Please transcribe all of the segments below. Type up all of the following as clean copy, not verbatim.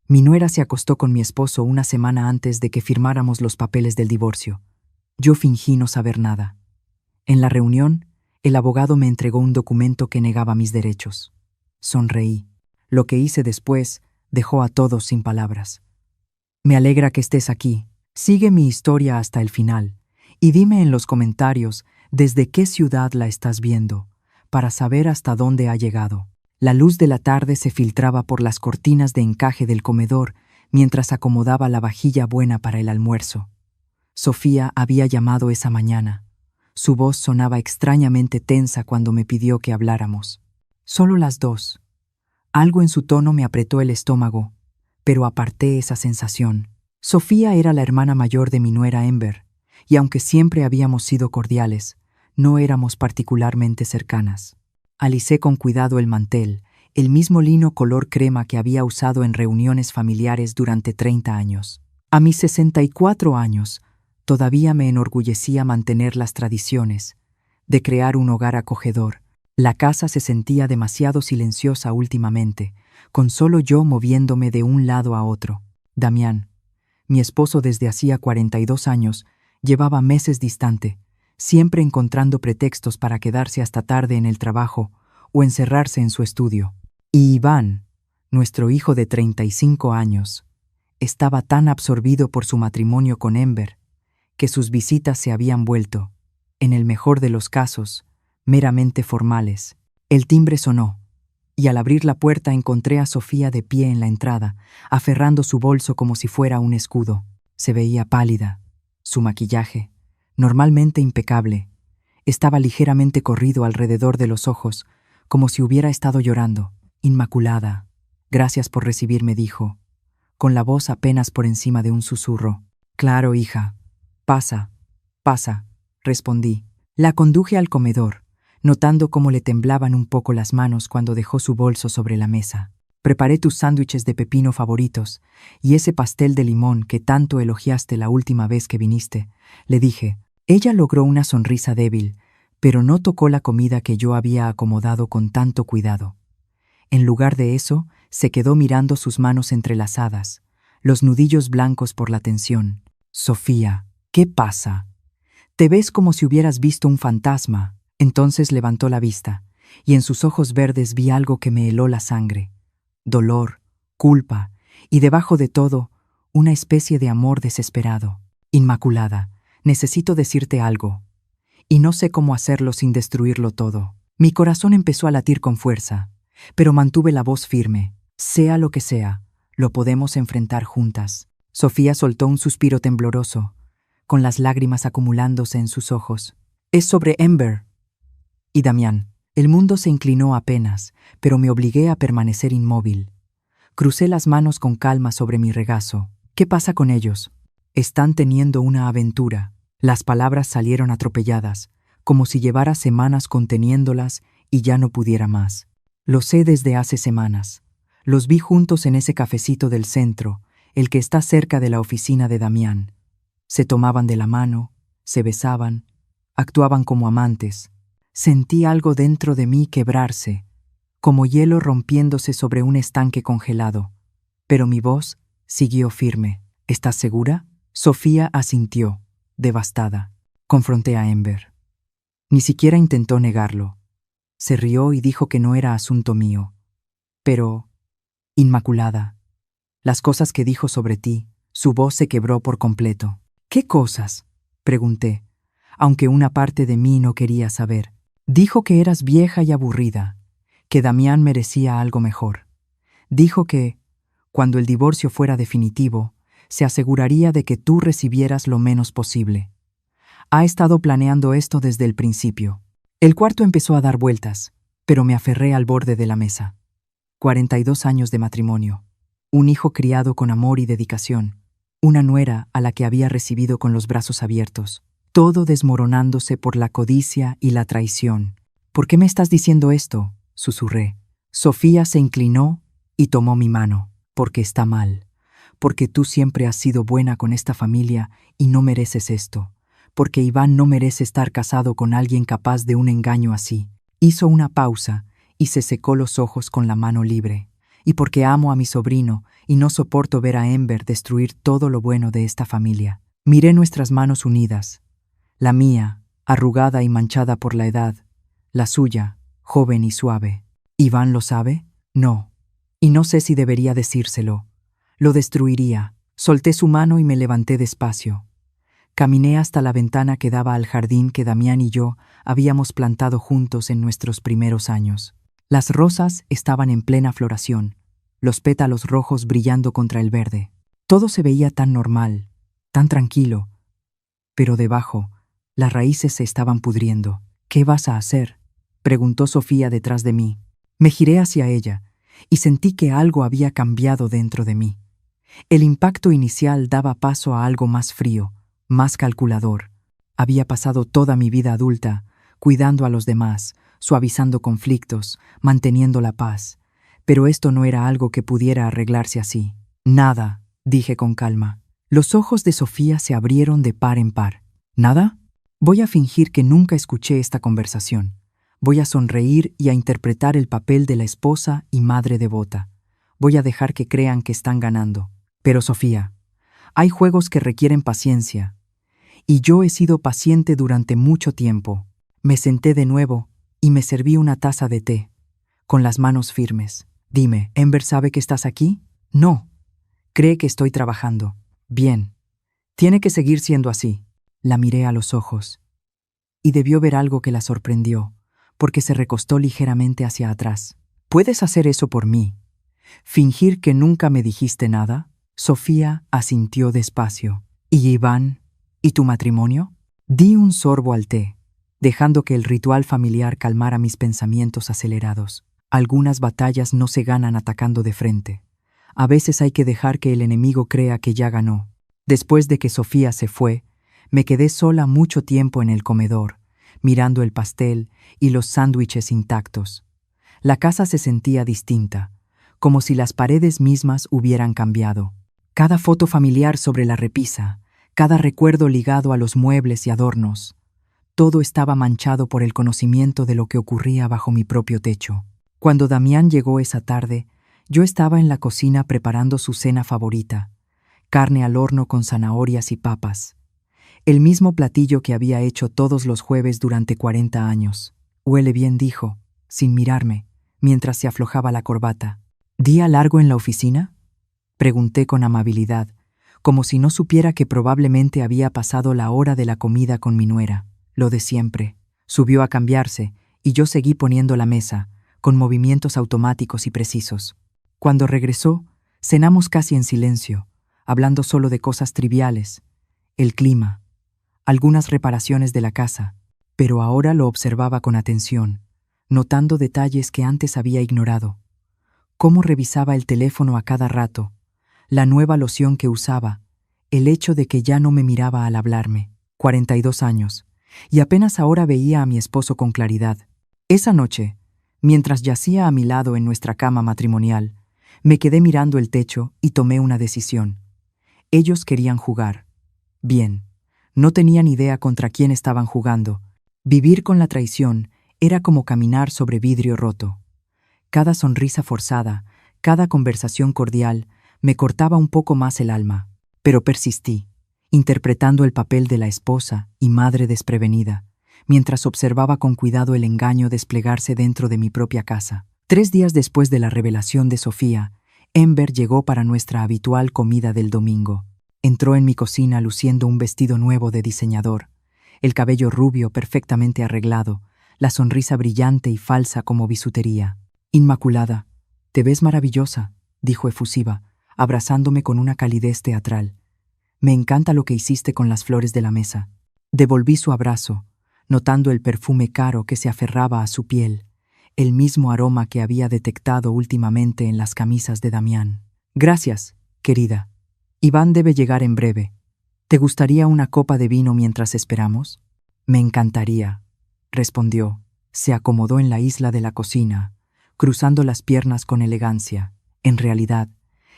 Mi nuera se acostó con mi esposo una semana antes de que firmáramos los papeles del divorcio. Yo fingí no saber nada. En la reunión, el abogado me entregó un documento que negaba mis derechos. Sonreí. Lo que hice después dejó a todos sin palabras. Me alegra que estés aquí. Sigue mi historia hasta el final y dime en los comentarios desde qué ciudad la estás viendo, para saber hasta dónde ha llegado. La luz de la tarde se filtraba por las cortinas de encaje del comedor mientras acomodaba la vajilla buena para el almuerzo. Sofía había llamado esa mañana. Su voz sonaba extrañamente tensa cuando me pidió que habláramos. Solo las dos. Algo en su tono me apretó el estómago, pero aparté esa sensación. Sofía era la hermana mayor de mi nuera Ember, y aunque siempre habíamos sido cordiales, no éramos particularmente cercanas. Alisé con cuidado el mantel, el mismo lino color crema que había usado en reuniones familiares durante 30 años. A mis 64 años, todavía me enorgullecía mantener las tradiciones, de crear un hogar acogedor. La casa se sentía demasiado silenciosa últimamente, con solo yo moviéndome de un lado a otro. Damián, mi esposo desde hacía 42 años, llevaba meses distante, siempre encontrando pretextos para quedarse hasta tarde en el trabajo o encerrarse en su estudio. Y Iván, nuestro hijo de 35 años, estaba tan absorbido por su matrimonio con Ember que sus visitas se habían vuelto, en el mejor de los casos, meramente formales. El timbre sonó, y al abrir la puerta encontré a Sofía de pie en la entrada, aferrando su bolso como si fuera un escudo. Se veía pálida. Su maquillaje, normalmente impecable, estaba ligeramente corrido alrededor de los ojos, como si hubiera estado llorando. Inmaculada, gracias por recibirme, dijo, con la voz apenas por encima de un susurro. Claro, hija. Pasa, respondí. La conduje al comedor, notando cómo le temblaban un poco las manos cuando dejó su bolso sobre la mesa. Preparé tus sándwiches de pepino favoritos y ese pastel de limón que tanto elogiaste la última vez que viniste, le dije. Ella logró una sonrisa débil, pero no tocó la comida que yo había acomodado con tanto cuidado. En lugar de eso, se quedó mirando sus manos entrelazadas, los nudillos blancos por la tensión. Sofía, ¿qué pasa? Te ves como si hubieras visto un fantasma. Entonces levantó la vista, y en sus ojos verdes vi algo que me heló la sangre. Dolor, culpa, y debajo de todo, una especie de amor desesperado. Inmaculada, necesito decirte algo, y no sé cómo hacerlo sin destruirlo todo. Mi corazón empezó a latir con fuerza, pero mantuve la voz firme. Sea lo que sea, lo podemos enfrentar juntas. Sofía soltó un suspiro tembloroso, con las lágrimas acumulándose en sus ojos. Es sobre Ember y Damián. El mundo se inclinó apenas, pero me obligué a permanecer inmóvil. Crucé las manos con calma sobre mi regazo. ¿Qué pasa con ellos? Están teniendo una aventura. Las palabras salieron atropelladas, como si llevara semanas conteniéndolas y ya no pudiera más. Lo sé desde hace semanas. Los vi juntos en ese cafecito del centro, el que está cerca de la oficina de Damián. Se tomaban de la mano, se besaban, actuaban como amantes. Sentí algo dentro de mí quebrarse, como hielo rompiéndose sobre un estanque congelado. Pero mi voz siguió firme. ¿Estás segura? Sofía asintió, devastada. Confronté a Ember. Ni siquiera intentó negarlo. Se rió y dijo que no era asunto mío. Pero, Inmaculada, las cosas que dijo sobre ti, su voz se quebró por completo. ¿Qué cosas? Pregunté, aunque una parte de mí no quería saber. Dijo que eras vieja y aburrida, que Damián merecía algo mejor. Dijo que, cuando el divorcio fuera definitivo, se aseguraría de que tú recibieras lo menos posible. Ha estado planeando esto desde el principio. El cuarto empezó a dar vueltas, pero me aferré al borde de la mesa. 42 años de matrimonio, un hijo criado con amor y dedicación, una nuera a la que había recibido con los brazos abiertos. Todo desmoronándose por la codicia y la traición. ¿Por qué me estás diciendo esto?, susurré. Sofía se inclinó y tomó mi mano. Porque está mal. Porque tú siempre has sido buena con esta familia y no mereces esto. Porque Iván no merece estar casado con alguien capaz de un engaño así. Hizo una pausa y se secó los ojos con la mano libre. y porque amo a mi sobrino y no soporto ver a Ember destruir todo lo bueno de esta familia. Miré nuestras manos unidas, la mía, arrugada y manchada por la edad, la suya, joven y suave. ¿Iván lo sabe? No. Y no sé si debería decírselo. Lo destruiría. Solté su mano y me levanté despacio. Caminé hasta la ventana que daba al jardín que Damián y yo habíamos plantado juntos en nuestros primeros años. Las rosas estaban en plena floración, los pétalos rojos brillando contra el verde. Todo se veía tan normal, tan tranquilo. Pero debajo, las raíces se estaban pudriendo. ¿Qué vas a hacer?, preguntó Sofía detrás de mí. Me giré hacia ella y sentí que algo había cambiado dentro de mí. El impacto inicial daba paso a algo más frío, más calculador. Había pasado toda mi vida adulta, cuidando a los demás, suavizando conflictos, manteniendo la paz. Pero esto no era algo que pudiera arreglarse así. Nada, dije con calma. Los ojos de Sofía se abrieron de par en par. ¿Nada? Voy a fingir que nunca escuché esta conversación. Voy a sonreír y a interpretar el papel de la esposa y madre devota. Voy a dejar que crean que están ganando. Pero Sofía, hay juegos que requieren paciencia. Y yo he sido paciente durante mucho tiempo. Me senté de nuevo y me serví una taza de té, con las manos firmes. Dime, ¿Ember sabe que estás aquí? No. Cree que estoy trabajando. Bien. Tiene que seguir siendo así. La miré a los ojos. Y debió ver algo que la sorprendió, porque se recostó ligeramente hacia atrás. ¿Puedes hacer eso por mí? ¿Fingir que nunca me dijiste nada? Sofía asintió despacio. ¿Y Iván? ¿Y tu matrimonio? Di un sorbo al té, dejando que el ritual familiar calmara mis pensamientos acelerados. Algunas batallas no se ganan atacando de frente. A veces hay que dejar que el enemigo crea que ya ganó. Después de que Sofía se fue, me quedé sola mucho tiempo en el comedor, mirando el pastel y los sándwiches intactos. La casa se sentía distinta, como si las paredes mismas hubieran cambiado. Cada foto familiar sobre la repisa, cada recuerdo ligado a los muebles y adornos, todo estaba manchado por el conocimiento de lo que ocurría bajo mi propio techo. Cuando Damián llegó esa tarde, yo estaba en la cocina preparando su cena favorita, carne al horno con zanahorias y papas. El mismo platillo que había hecho todos los jueves durante 40 años. Huele bien, dijo, sin mirarme, mientras se aflojaba la corbata. ¿Día largo en la oficina?, pregunté con amabilidad, como si no supiera que probablemente había pasado la hora de la comida con mi nuera. Lo de siempre. Subió a cambiarse, y yo seguí poniendo la mesa, con movimientos automáticos y precisos. Cuando regresó, cenamos casi en silencio, hablando solo de cosas triviales, el clima, algunas reparaciones de la casa, pero ahora lo observaba con atención, notando detalles que antes había ignorado. Cómo revisaba el teléfono a cada rato, la nueva loción que usaba, el hecho de que ya no me miraba al hablarme. 42 años, y apenas ahora veía a mi esposo con claridad. Esa noche, mientras yacía a mi lado en nuestra cama matrimonial, me quedé mirando el techo y tomé una decisión. Ellos querían jugar. Bien, no tenían idea contra quién estaban jugando. Vivir con la traición era como caminar sobre vidrio roto. Cada sonrisa forzada, cada conversación cordial, me cortaba un poco más el alma, pero persistí, interpretando el papel de la esposa y madre desprevenida, mientras observaba con cuidado el engaño desplegarse dentro de mi propia casa. 3 días después de la revelación de Sofía, Ember llegó para nuestra habitual comida del domingo. Entró en mi cocina luciendo un vestido nuevo de diseñador, el cabello rubio perfectamente arreglado, la sonrisa brillante y falsa como bisutería. «Inmaculada, te ves maravillosa», dijo efusiva, abrazándome con una calidez teatral. «Me encanta lo que hiciste con las flores de la mesa». Devolví su abrazo, notando el perfume caro que se aferraba a su piel, el mismo aroma que había detectado últimamente en las camisas de Damián. «Gracias, querida. Iván debe llegar en breve. ¿Te gustaría una copa de vino mientras esperamos?» «Me encantaría», respondió. Se acomodó en la isla de la cocina, cruzando las piernas con elegancia. En realidad,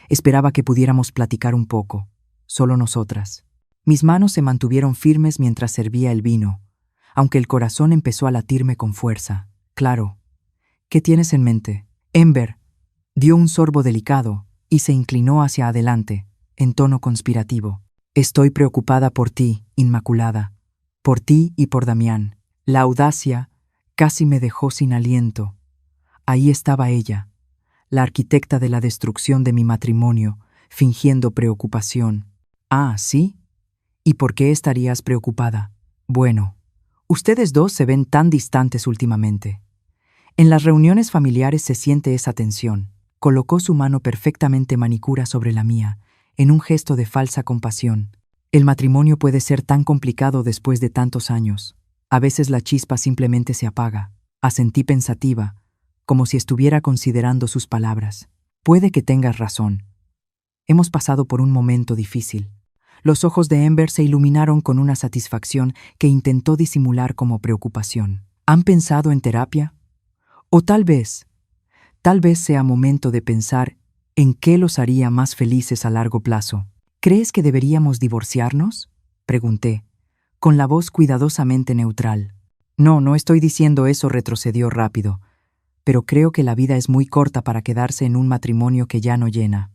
esperaba que pudiéramos platicar un poco, solo nosotras. Mis manos se mantuvieron firmes mientras servía el vino, aunque el corazón empezó a latirme con fuerza. «Claro. ¿Qué tienes en mente?» «Ember, Dio un sorbo delicado y se inclinó hacia adelante, en tono conspirativo. Estoy preocupada por ti, Inmaculada, por ti y por Damián. La audacia casi me dejó sin aliento. Ahí estaba ella, la arquitecta de la destrucción de mi matrimonio, fingiendo preocupación. Ah, ¿sí? ¿Y por qué estarías preocupada? Bueno, ustedes dos se ven tan distantes últimamente. En las reuniones familiares se siente esa tensión. Colocó su mano perfectamente manicura sobre la mía, en un gesto de falsa compasión. El matrimonio puede ser tan complicado después de tantos años. A veces la chispa simplemente se apaga. Asentí pensativa, como si estuviera considerando sus palabras. Puede que tengas razón. Hemos pasado por un momento difícil. Los ojos de Ember se iluminaron con una satisfacción que intentó disimular como preocupación. ¿Han pensado en terapia? O tal vez sea momento de pensar en qué los haría más felices a largo plazo. ¿Crees que deberíamos divorciarnos?, pregunté, con la voz cuidadosamente neutral. No estoy diciendo eso, retrocedió rápido, pero creo que la vida es muy corta para quedarse en un matrimonio que ya no llena.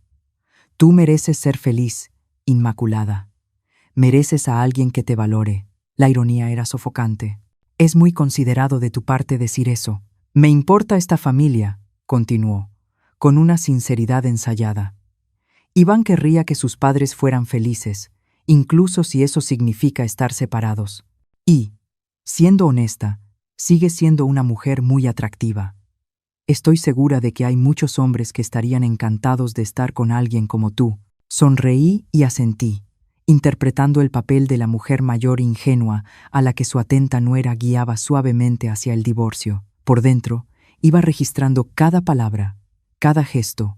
Tú mereces ser feliz, Inmaculada. Mereces a alguien que te valore. La ironía era sofocante. Es muy considerado de tu parte decir eso. Me importa esta familia, continuó, con una sinceridad ensayada. Iván querría que sus padres fueran felices, incluso si eso significa estar separados. Y, siendo honesta, sigue siendo una mujer muy atractiva. Estoy segura de que hay muchos hombres que estarían encantados de estar con alguien como tú. Sonreí y asentí, interpretando el papel de la mujer mayor ingenua a la que su atenta nuera guiaba suavemente hacia el divorcio. Por dentro, iba registrando cada palabra, cada gesto,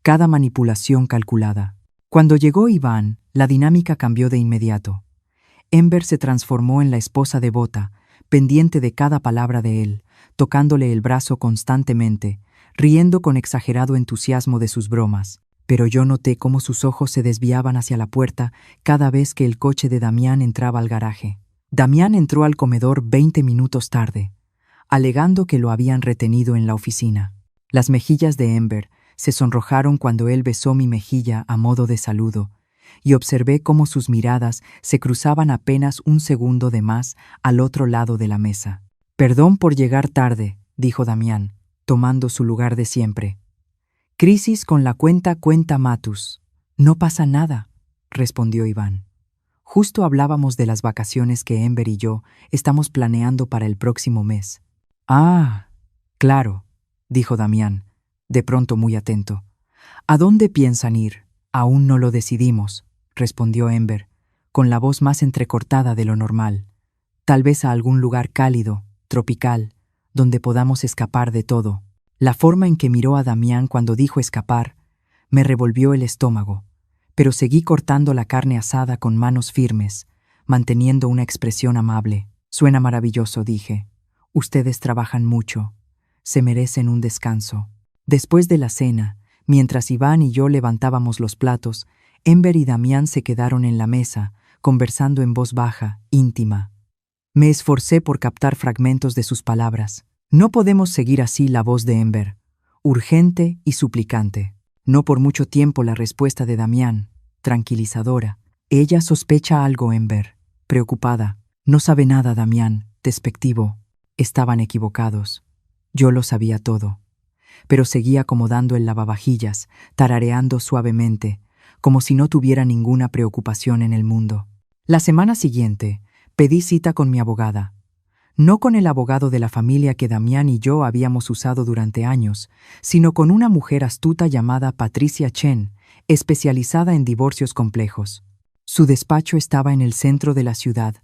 cada manipulación calculada. Cuando llegó Iván, la dinámica cambió de inmediato. Ember se transformó en la esposa devota, pendiente de cada palabra de él, tocándole el brazo constantemente, riendo con exagerado entusiasmo de sus bromas. Pero yo noté cómo sus ojos se desviaban hacia la puerta cada vez que el coche de Damián entraba al garaje. Damián entró al comedor 20 minutos tarde, alegando que lo habían retenido en la oficina. Las mejillas de Ember se sonrojaron cuando él besó mi mejilla a modo de saludo, y observé cómo sus miradas se cruzaban apenas un segundo de más al otro lado de la mesa. Perdón por llegar tarde, dijo Damián, tomando su lugar de siempre. Crisis con la cuenta Matus. No pasa nada, respondió Iván. Justo hablábamos de las vacaciones que Ember y yo estamos planeando para el próximo mes. Ah, claro, dijo Damián, de pronto muy atento. ¿A dónde piensan ir? Aún no lo decidimos, respondió Ember, con la voz más entrecortada de lo normal. Tal vez a algún lugar cálido, tropical, donde podamos escapar de todo. La forma en que miró a Damián cuando dijo escapar me revolvió el estómago, pero seguí cortando la carne asada con manos firmes, manteniendo una expresión amable. Suena maravilloso, dije. Ustedes trabajan mucho. Se merecen un descanso. Después de la cena, mientras Iván y yo levantábamos los platos, Ember y Damián se quedaron en la mesa, conversando en voz baja, íntima. Me esforcé por captar fragmentos de sus palabras. No podemos seguir así, la voz de Ember, urgente y suplicante. No por mucho tiempo, la respuesta de Damián, tranquilizadora. Ella sospecha algo, Ember, preocupada. No sabe nada, Damián, despectivo. Estaban equivocados. Yo lo sabía todo. Pero seguía acomodando el lavavajillas, tarareando suavemente, como si no tuviera ninguna preocupación en el mundo. La semana siguiente, pedí cita con mi abogada. No con el abogado de la familia que Damián y yo habíamos usado durante años, sino con una mujer astuta llamada Patricia Chen, especializada en divorcios complejos. Su despacho estaba en el centro de la ciudad,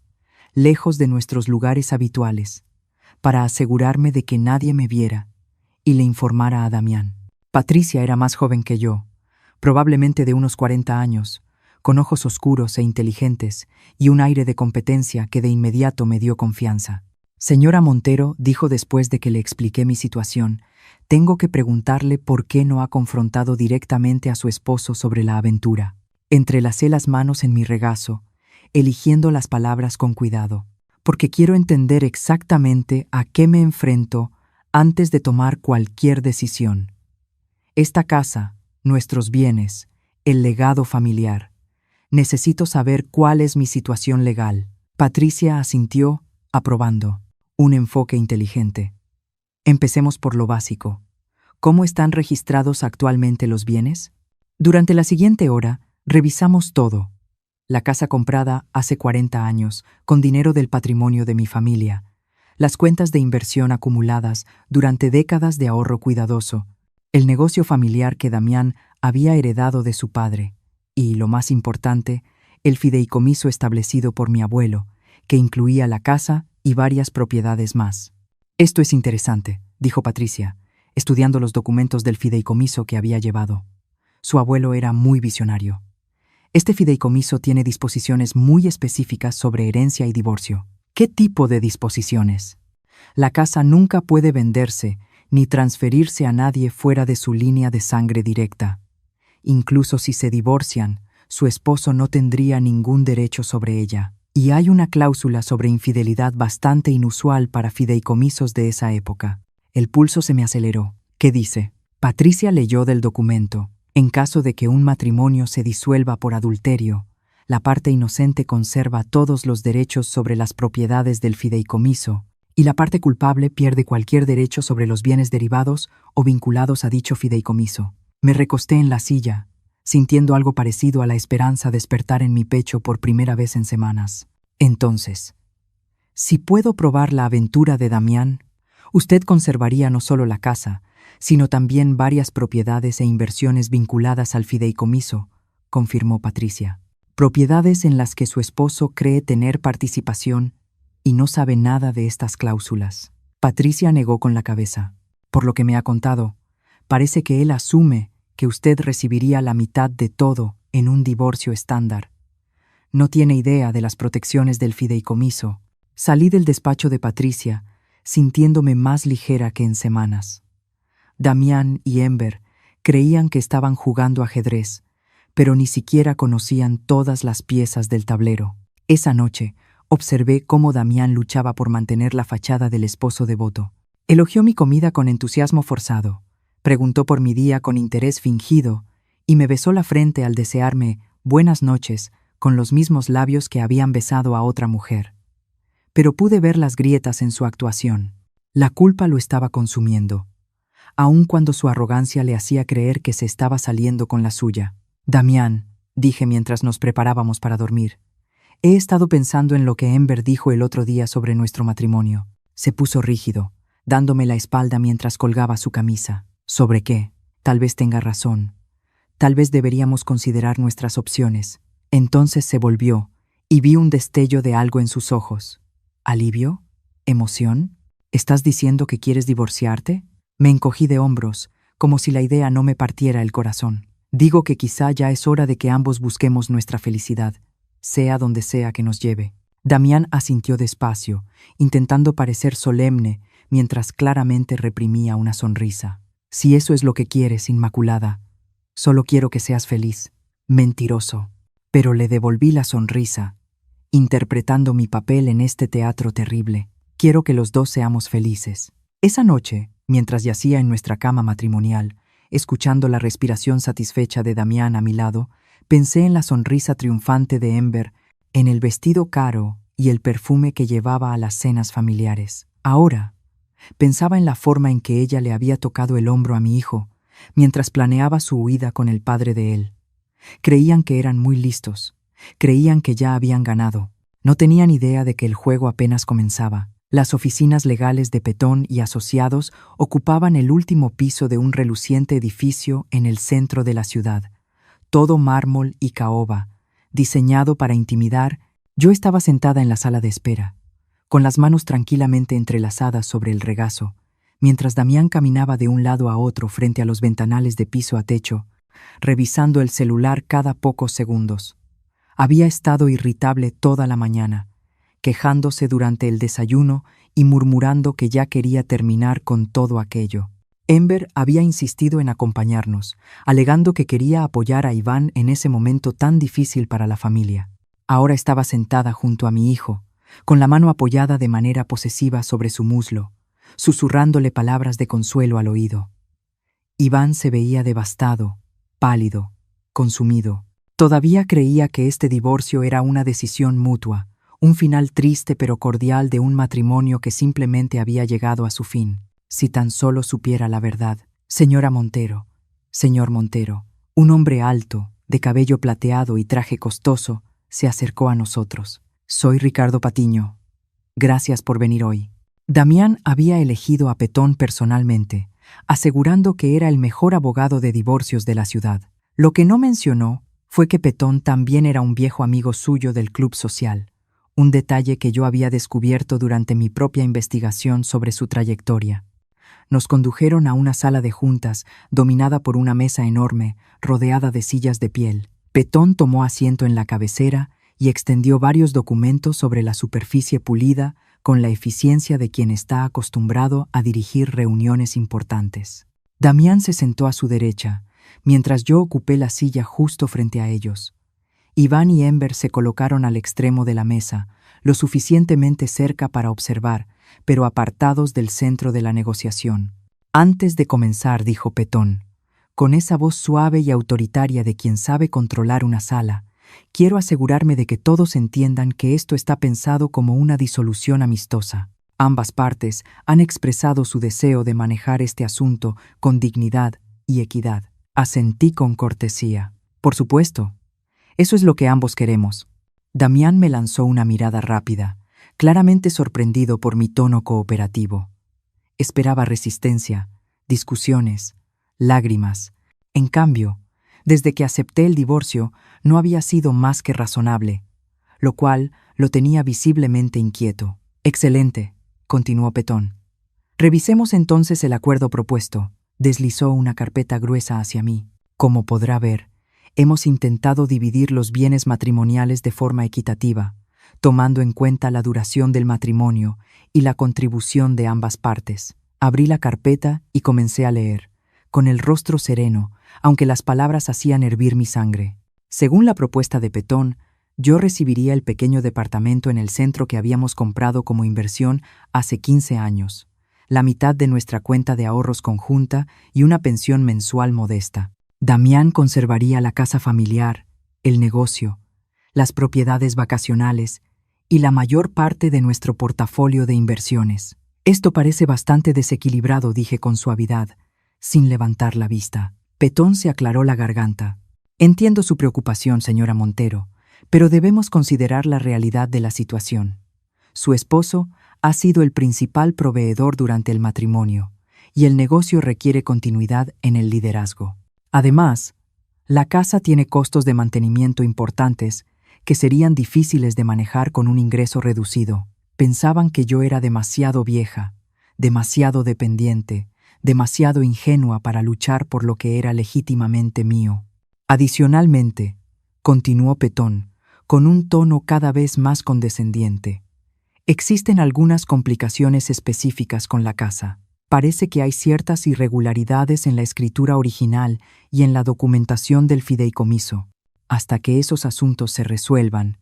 lejos de nuestros lugares habituales, para asegurarme de que nadie me viera y le informara a Damián. Patricia era más joven que yo, probablemente de unos 40 años, con ojos oscuros e inteligentes y un aire de competencia que de inmediato me dio confianza. Señora Montero, dijo después de que le expliqué mi situación, tengo que preguntarle por qué no ha confrontado directamente a su esposo sobre la aventura. Entrelacé las manos en mi regazo, eligiendo las palabras con cuidado, porque quiero entender exactamente a qué me enfrento antes de tomar cualquier decisión. Esta casa, nuestros bienes, el legado familiar. Necesito saber cuál es mi situación legal. Patricia asintió, aprobando. Un enfoque inteligente. Empecemos por lo básico. ¿Cómo están registrados actualmente los bienes? Durante la siguiente hora, revisamos todo. La casa comprada hace 40 años, con dinero del patrimonio de mi familia. Las cuentas de inversión acumuladas durante décadas de ahorro cuidadoso. El negocio familiar que Damián había heredado de su padre. Y, lo más importante, el fideicomiso establecido por mi abuelo, que incluía la casa y varias propiedades más. Esto es interesante, dijo Patricia, estudiando los documentos del fideicomiso que había llevado. Su abuelo era muy visionario. Este fideicomiso tiene disposiciones muy específicas sobre herencia y divorcio. ¿Qué tipo de disposiciones? La casa nunca puede venderse ni transferirse a nadie fuera de su línea de sangre directa. Incluso si se divorcian, su esposo no tendría ningún derecho sobre ella. Y hay una cláusula sobre infidelidad bastante inusual para fideicomisos de esa época. El pulso se me aceleró. ¿Qué dice? Patricia leyó del documento. En caso de que un matrimonio se disuelva por adulterio, la parte inocente conserva todos los derechos sobre las propiedades del fideicomiso y la parte culpable pierde cualquier derecho sobre los bienes derivados o vinculados a dicho fideicomiso. Me recosté en la silla, sintiendo algo parecido a la esperanza despertar en mi pecho por primera vez en semanas. Entonces, si puedo probar la aventura de Damián, usted conservaría no solo la casa, sino también varias propiedades e inversiones vinculadas al fideicomiso, confirmó Patricia. Propiedades en las que su esposo cree tener participación y no sabe nada de estas cláusulas. Patricia negó con la cabeza. Por lo que me ha contado, parece que él asume que usted recibiría la mitad de todo en un divorcio estándar. No tiene idea de las protecciones del fideicomiso. Salí del despacho de Patricia, sintiéndome más ligera que en semanas. Damián y Ember creían que estaban jugando ajedrez, pero ni siquiera conocían todas las piezas del tablero. Esa noche, observé cómo Damián luchaba por mantener la fachada del esposo devoto. Elogió mi comida con entusiasmo forzado, preguntó por mi día con interés fingido y me besó la frente al desearme buenas noches con los mismos labios que habían besado a otra mujer. Pero pude ver las grietas en su actuación. La culpa lo estaba consumiendo, aun cuando su arrogancia le hacía creer que se estaba saliendo con la suya. Damián, dije mientras nos preparábamos para dormir, he estado pensando en lo que Ember dijo el otro día sobre nuestro matrimonio. Se puso rígido, dándome la espalda mientras colgaba su camisa. ¿Sobre qué? Tal vez tenga razón. Tal vez deberíamos considerar nuestras opciones. Entonces se volvió, y vi un destello de algo en sus ojos. ¿Alivio? ¿Emoción? ¿Estás diciendo que quieres divorciarte? Me encogí de hombros, como si la idea no me partiera el corazón. Digo que quizá ya es hora de que ambos busquemos nuestra felicidad, sea donde sea que nos lleve. Damián asintió despacio, intentando parecer solemne, mientras claramente reprimía una sonrisa. Si eso es lo que quieres, Inmaculada, solo quiero que seas feliz. Mentiroso. Pero le devolví la sonrisa, interpretando mi papel en este teatro terrible. Quiero que los dos seamos felices. Esa noche, mientras yacía en nuestra cama matrimonial, escuchando la respiración satisfecha de Damián a mi lado, pensé en la sonrisa triunfante de Ember, en el vestido caro y el perfume que llevaba a las cenas familiares. Ahora, pensaba en la forma en que ella le había tocado el hombro a mi hijo, mientras planeaba su huida con el padre de él. Creían que eran muy listos, creían que ya habían ganado. No tenían idea de que el juego apenas comenzaba. Las oficinas legales de Petón y Asociados ocupaban el último piso de un reluciente edificio en el centro de la ciudad, todo mármol y caoba, diseñado para intimidar. Yo estaba sentada en la sala de espera, con las manos tranquilamente entrelazadas sobre el regazo, mientras Damián caminaba de un lado a otro frente a los ventanales de piso a techo, revisando el celular cada pocos segundos. Había estado irritable toda la mañana, quejándose durante el desayuno y murmurando que ya quería terminar con todo aquello. Ember había insistido en acompañarnos, alegando que quería apoyar a Iván en ese momento tan difícil para la familia. Ahora estaba sentada junto a mi hijo, con la mano apoyada de manera posesiva sobre su muslo, susurrándole palabras de consuelo al oído. Iván se veía devastado, pálido, consumido. Todavía creía que este divorcio era una decisión mutua, un final triste pero cordial de un matrimonio que simplemente había llegado a su fin. Si tan solo supiera la verdad. Señora Montero, señor Montero, un hombre alto, de cabello plateado y traje costoso, se acercó a nosotros. Soy Ricardo Patiño. Gracias por venir hoy. Damián había elegido a Petón personalmente, asegurando que era el mejor abogado de divorcios de la ciudad. Lo que no mencionó fue que Petón también era un viejo amigo suyo del club social, un detalle que yo había descubierto durante mi propia investigación sobre su trayectoria. Nos condujeron a una sala de juntas, dominada por una mesa enorme, rodeada de sillas de piel. Petón tomó asiento en la cabecera y extendió varios documentos sobre la superficie pulida con la eficiencia de quien está acostumbrado a dirigir reuniones importantes. Damián se sentó a su derecha, mientras yo ocupé la silla justo frente a ellos. Iván y Enver se colocaron al extremo de la mesa, lo suficientemente cerca para observar, pero apartados del centro de la negociación. Antes de comenzar, dijo Petón, con esa voz suave y autoritaria de quien sabe controlar una sala, quiero asegurarme de que todos entiendan que esto está pensado como una disolución amistosa. Ambas partes han expresado su deseo de manejar este asunto con dignidad y equidad. Asentí con cortesía. Por supuesto. Eso es lo que ambos queremos. Damián me lanzó una mirada rápida, claramente sorprendido por mi tono cooperativo. Esperaba resistencia, discusiones, lágrimas. En cambio, desde que acepté el divorcio, no había sido más que razonable, lo cual lo tenía visiblemente inquieto. Excelente, continuó Petón. Revisemos entonces el acuerdo propuesto. Deslizó una carpeta gruesa hacia mí. Como podrá ver, hemos intentado dividir los bienes matrimoniales de forma equitativa, tomando en cuenta la duración del matrimonio y la contribución de ambas partes. Abrí la carpeta y comencé a leer, con el rostro sereno, aunque las palabras hacían hervir mi sangre. Según la propuesta de Petón, yo recibiría el pequeño departamento en el centro que habíamos comprado como inversión hace 15 años, la mitad de nuestra cuenta de ahorros conjunta y una pensión mensual modesta. Damián conservaría la casa familiar, el negocio, las propiedades vacacionales y la mayor parte de nuestro portafolio de inversiones. Esto parece bastante desequilibrado, dije con suavidad, sin levantar la vista. Petón se aclaró la garganta. Entiendo su preocupación, señora Montero, pero debemos considerar la realidad de la situación. Su esposo ha sido el principal proveedor durante el matrimonio, y el negocio requiere continuidad en el liderazgo. Además, la casa tiene costos de mantenimiento importantes que serían difíciles de manejar con un ingreso reducido. Pensaban que yo era demasiado vieja, demasiado dependiente, demasiado ingenua para luchar por lo que era legítimamente mío. Adicionalmente, continuó Petón, con un tono cada vez más condescendiente, existen algunas complicaciones específicas con la casa. Parece que hay ciertas irregularidades en la escritura original y en la documentación del fideicomiso. Hasta que esos asuntos se resuelvan,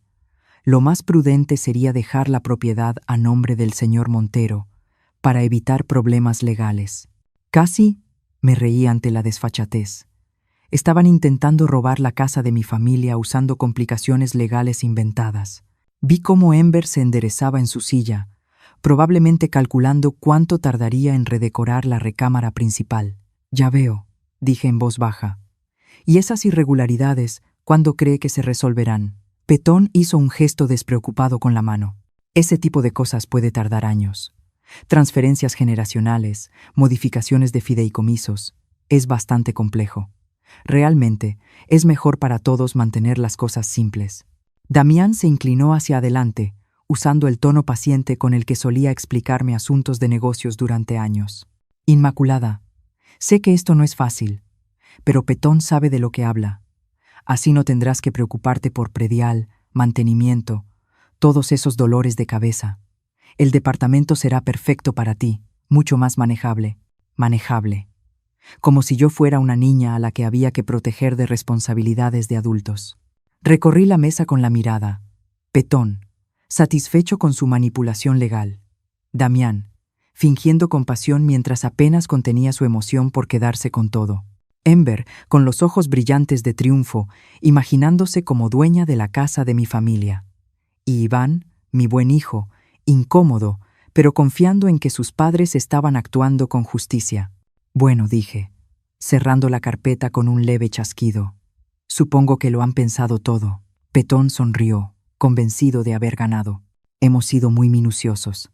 lo más prudente sería dejar la propiedad a nombre del señor Montero para evitar problemas legales. Casi me reí ante la desfachatez. Estaban intentando robar la casa de mi familia usando complicaciones legales inventadas. Vi cómo Enver se enderezaba en su silla, probablemente calculando cuánto tardaría en redecorar la recámara principal. Ya veo, dije en voz baja. ¿Y esas irregularidades, cuándo cree que se resolverán? Petón hizo un gesto despreocupado con la mano. Ese tipo de cosas puede tardar años. Transferencias generacionales, modificaciones de fideicomisos. Es bastante complejo. Realmente, es mejor para todos mantener las cosas simples. Damián se inclinó hacia adelante, usando el tono paciente con el que solía explicarme asuntos de negocios durante años. Inmaculada, sé que esto no es fácil, pero Petón sabe de lo que habla. Así no tendrás que preocuparte por predial, mantenimiento, todos esos dolores de cabeza. El departamento será perfecto para ti, mucho más manejable. Como si yo fuera una niña a la que había que proteger de responsabilidades de adultos. Recorrí la mesa con la mirada. Petón, satisfecho con su manipulación legal. Damián, fingiendo compasión mientras apenas contenía su emoción por quedarse con todo. Ember, con los ojos brillantes de triunfo, imaginándose como dueña de la casa de mi familia. Y Iván, mi buen hijo, incómodo, pero confiando en que sus padres estaban actuando con justicia. Bueno, dije, cerrando la carpeta con un leve chasquido. Supongo que lo han pensado todo. Petón sonrió, convencido de haber ganado. Hemos sido muy minuciosos.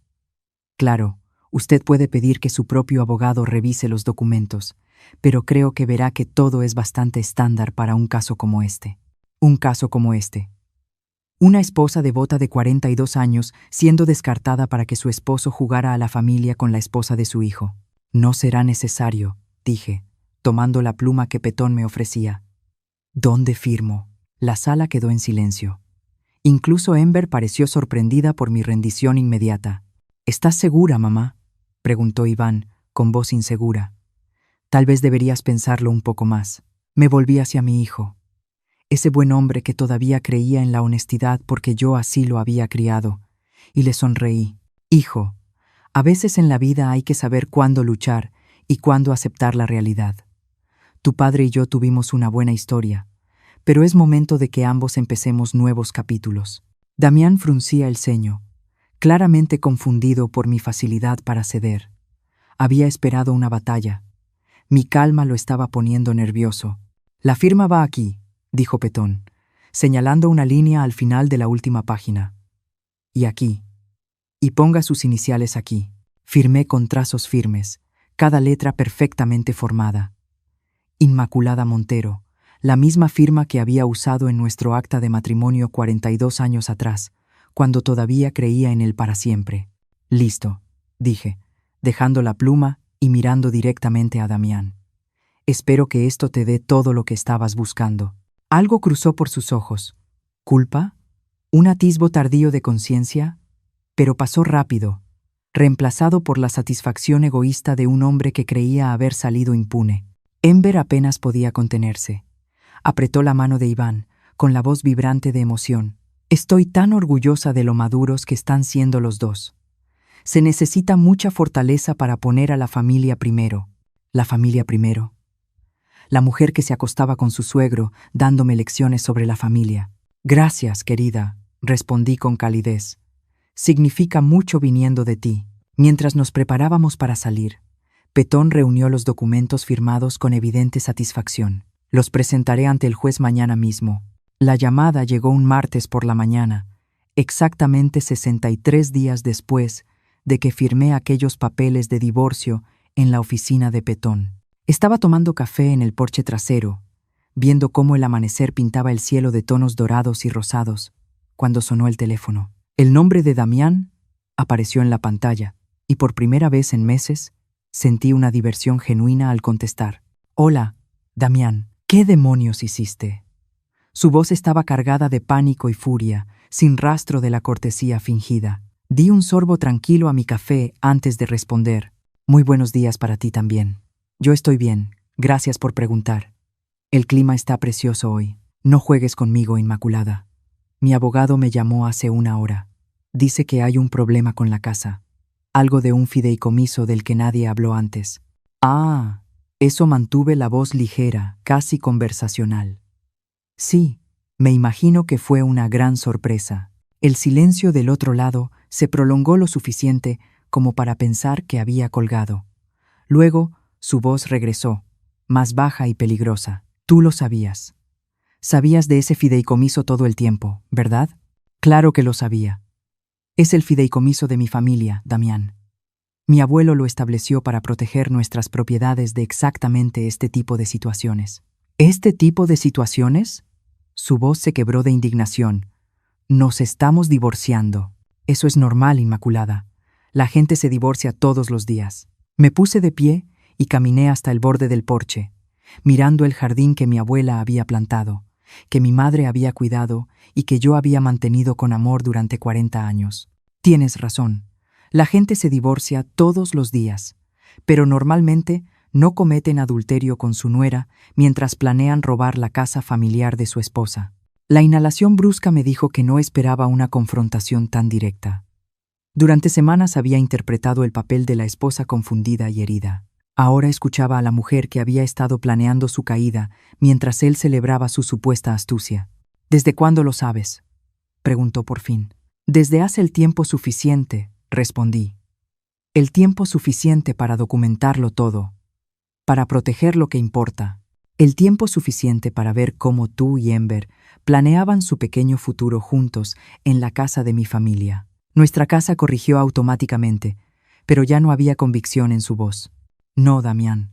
Claro, usted puede pedir que su propio abogado revise los documentos, pero creo que verá que todo es bastante estándar para un caso como este. Un caso como este. Una esposa devota de 42 años siendo descartada para que su esposo jugara a la familia con la esposa de su hijo. No será necesario, dije, tomando la pluma que Petón me ofrecía. ¿Dónde firmo? La sala quedó en silencio. Incluso Ember pareció sorprendida por mi rendición inmediata. ¿Estás segura, mamá?, preguntó Iván, con voz insegura. Tal vez deberías pensarlo un poco más. Me volví hacia mi hijo. Ese buen hombre que todavía creía en la honestidad porque yo así lo había criado, y le sonreí. Hijo, a veces en la vida hay que saber cuándo luchar y cuándo aceptar la realidad. Tu padre y yo tuvimos una buena historia, pero es momento de que ambos empecemos nuevos capítulos. Damián fruncía el ceño, claramente confundido por mi facilidad para ceder. Había esperado una batalla. Mi calma lo estaba poniendo nervioso. La firma va aquí, dijo Petón, señalando una línea al final de la última página. Y aquí. Y ponga sus iniciales aquí. Firmé con trazos firmes, cada letra perfectamente formada. Inmaculada Montero, la misma firma que había usado en nuestro acta de matrimonio 42 años atrás, cuando todavía creía en él para siempre. Listo, dije, dejando la pluma y mirando directamente a Damián. Espero que esto te dé todo lo que estabas buscando. Algo cruzó por sus ojos. ¿Culpa? ¿Un atisbo tardío de conciencia? Pero pasó rápido, reemplazado por la satisfacción egoísta de un hombre que creía haber salido impune. Ember apenas podía contenerse. Apretó la mano de Iván, con la voz vibrante de emoción. Estoy tan orgullosa de lo maduros que están siendo los dos. Se necesita mucha fortaleza para poner a la familia primero. ¿La familia primero? La mujer que se acostaba con su suegro, dándome lecciones sobre la familia. Gracias, querida, respondí con calidez. Significa mucho viniendo de ti. Mientras nos preparábamos para salir, Petón reunió los documentos firmados con evidente satisfacción. Los presentaré ante el juez mañana mismo. La llamada llegó un martes por la mañana, exactamente 63 días después de que firmé aquellos papeles de divorcio en la oficina de Petón. Estaba tomando café en el porche trasero, viendo cómo el amanecer pintaba el cielo de tonos dorados y rosados, cuando sonó el teléfono. El nombre de Damián apareció en la pantalla, y por primera vez en meses sentí una diversión genuina al contestar. Hola, Damián, ¿qué demonios hiciste? Su voz estaba cargada de pánico y furia, sin rastro de la cortesía fingida. Di un sorbo tranquilo a mi café antes de responder. Muy buenos días para ti también. Yo estoy bien, gracias por preguntar. El clima está precioso hoy. No juegues conmigo, Inmaculada. Mi abogado me llamó hace una hora. Dice que hay un problema con la casa. Algo de un fideicomiso del que nadie habló antes. Ah, eso mantuve la voz ligera, casi conversacional. Sí, me imagino que fue una gran sorpresa. El silencio del otro lado se prolongó lo suficiente como para pensar que había colgado. Luego, su voz regresó, más baja y peligrosa. Tú lo sabías. Sabías de ese fideicomiso todo el tiempo, ¿verdad? Claro que lo sabía. Es el fideicomiso de mi familia, Damián. Mi abuelo lo estableció para proteger nuestras propiedades de exactamente este tipo de situaciones. ¿Este tipo de situaciones? Su voz se quebró de indignación. Nos estamos divorciando. Eso es normal, Inmaculada. La gente se divorcia todos los días. Me puse de pie y caminé hasta el borde del porche, mirando el jardín que mi abuela había plantado, que mi madre había cuidado y que yo había mantenido con amor durante 40 años. Tienes razón. La gente se divorcia todos los días, pero normalmente no cometen adulterio con su nuera mientras planean robar la casa familiar de su esposa. La inhalación brusca me dijo que no esperaba una confrontación tan directa. Durante semanas había interpretado el papel de la esposa confundida y herida. Ahora escuchaba a la mujer que había estado planeando su caída mientras él celebraba su supuesta astucia. ¿Desde cuándo lo sabes?, preguntó por fin. Desde hace el tiempo suficiente, respondí. El tiempo suficiente para documentarlo todo, para proteger lo que importa. El tiempo suficiente para ver cómo tú y Ember planeaban su pequeño futuro juntos en la casa de mi familia. Nuestra casa corrigió automáticamente, pero ya no había convicción en su voz. No, Damián.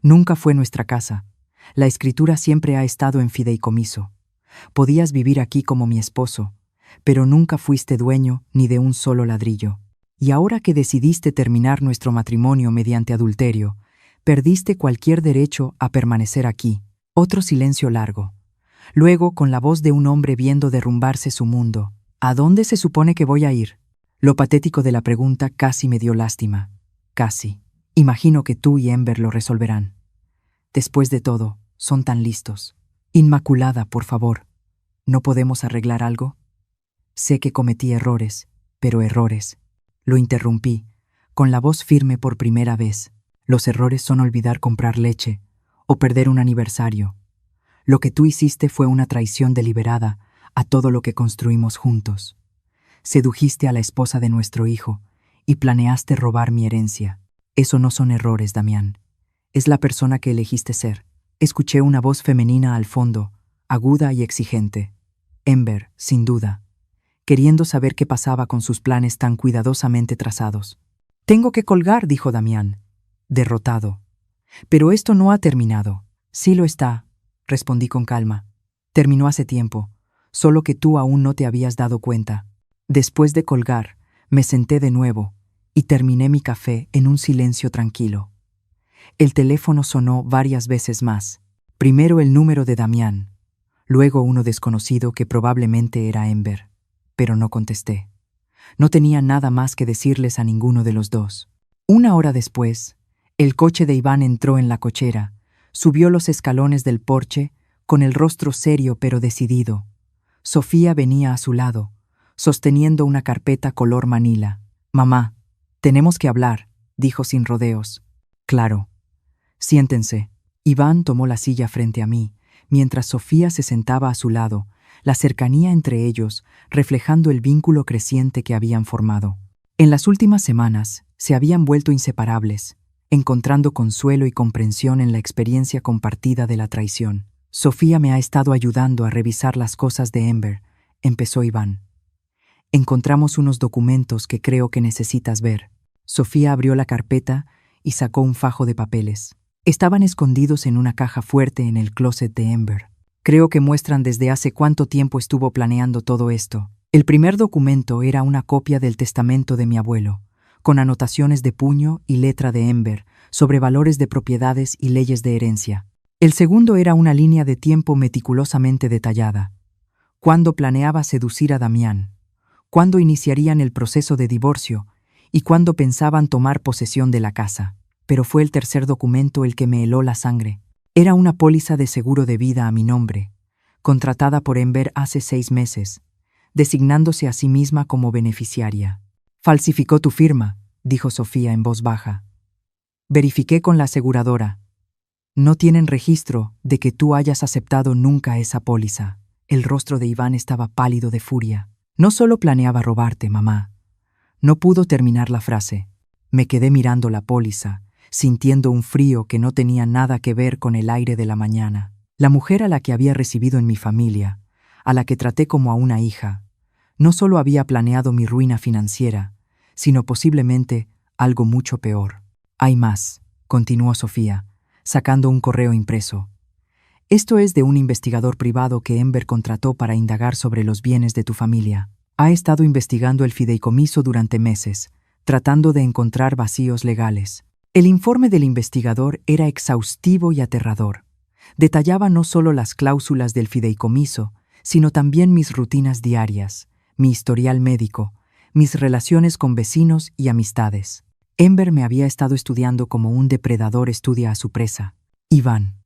Nunca fue nuestra casa. La escritura siempre ha estado en fideicomiso. Podías vivir aquí como mi esposo, pero nunca fuiste dueño ni de un solo ladrillo. Y ahora que decidiste terminar nuestro matrimonio mediante adulterio, perdiste cualquier derecho a permanecer aquí. Otro silencio largo. Luego, con la voz de un hombre viendo derrumbarse su mundo. ¿A dónde se supone que voy a ir? Lo patético de la pregunta casi me dio lástima. Casi. Imagino que tú y Ember lo resolverán. Después de todo, son tan listos. Inmaculada, por favor. ¿No podemos arreglar algo? Sé que cometí errores, pero errores. Lo interrumpí, con la voz firme por primera vez. Los errores son olvidar comprar leche o perder un aniversario. Lo que tú hiciste fue una traición deliberada a todo lo que construimos juntos. Sedujiste a la esposa de nuestro hijo y planeaste robar mi herencia. Eso no son errores, Damián. Es la persona que elegiste ser. Escuché una voz femenina al fondo, aguda y exigente. Ember, sin duda, queriendo saber qué pasaba con sus planes tan cuidadosamente trazados. Tengo que colgar, dijo Damián, derrotado. Pero esto no ha terminado. Sí lo está, respondí con calma. Terminó hace tiempo, solo que tú aún no te habías dado cuenta. Después de colgar, me senté de nuevo y terminé mi café en un silencio tranquilo. El teléfono sonó varias veces más. Primero el número de Damián, luego uno desconocido que probablemente era Ember. Pero no contesté. No tenía nada más que decirles a ninguno de los dos. Una hora después, el coche de Iván entró en la cochera, subió los escalones del porche, con el rostro serio pero decidido. Sofía venía a su lado, sosteniendo una carpeta color manila. «Mamá, tenemos que hablar», dijo sin rodeos. «Claro. Siéntense». Iván tomó la silla frente a mí, mientras Sofía se sentaba a su lado, la cercanía entre ellos reflejando el vínculo creciente que habían formado. En las últimas semanas se habían vuelto inseparables, encontrando consuelo y comprensión en la experiencia compartida de la traición. «Sofía me ha estado ayudando a revisar las cosas de Ember», empezó Iván. «Encontramos unos documentos que creo que necesitas ver». Sofía abrió la carpeta y sacó un fajo de papeles. Estaban escondidos en una caja fuerte en el closet de Ember. Creo que muestran desde hace cuánto tiempo estuvo planeando todo esto. El primer documento era una copia del testamento de mi abuelo, con anotaciones de puño y letra de Ember sobre valores de propiedades y leyes de herencia. El segundo era una línea de tiempo meticulosamente detallada. Cuándo planeaba seducir a Damián, cuándo iniciarían el proceso de divorcio y cuándo pensaban tomar posesión de la casa. Pero fue el tercer documento el que me heló la sangre. Era una póliza de seguro de vida a mi nombre, contratada por Ember hace 6 meses, designándose a sí misma como beneficiaria. «Falsificó tu firma», dijo Sofía en voz baja. «Verifiqué con la aseguradora. No tienen registro de que tú hayas aceptado nunca esa póliza». El rostro de Iván estaba pálido de furia. «No solo planeaba robarte, mamá». No pudo terminar la frase. Me quedé mirando la póliza, sintiendo un frío que no tenía nada que ver con el aire de la mañana. La mujer a la que había recibido en mi familia, a la que traté como a una hija, no solo había planeado mi ruina financiera, sino posiblemente algo mucho peor. «Hay más», continuó Sofía, sacando un correo impreso. «Esto es de un investigador privado que Ember contrató para indagar sobre los bienes de tu familia. Ha estado investigando el fideicomiso durante meses, tratando de encontrar vacíos legales. El informe del investigador era exhaustivo y aterrador. Detallaba no solo las cláusulas del fideicomiso, sino también mis rutinas diarias, mi historial médico, mis relaciones con vecinos y amistades. Ember me había estado estudiando como un depredador estudia a su presa. «Iván,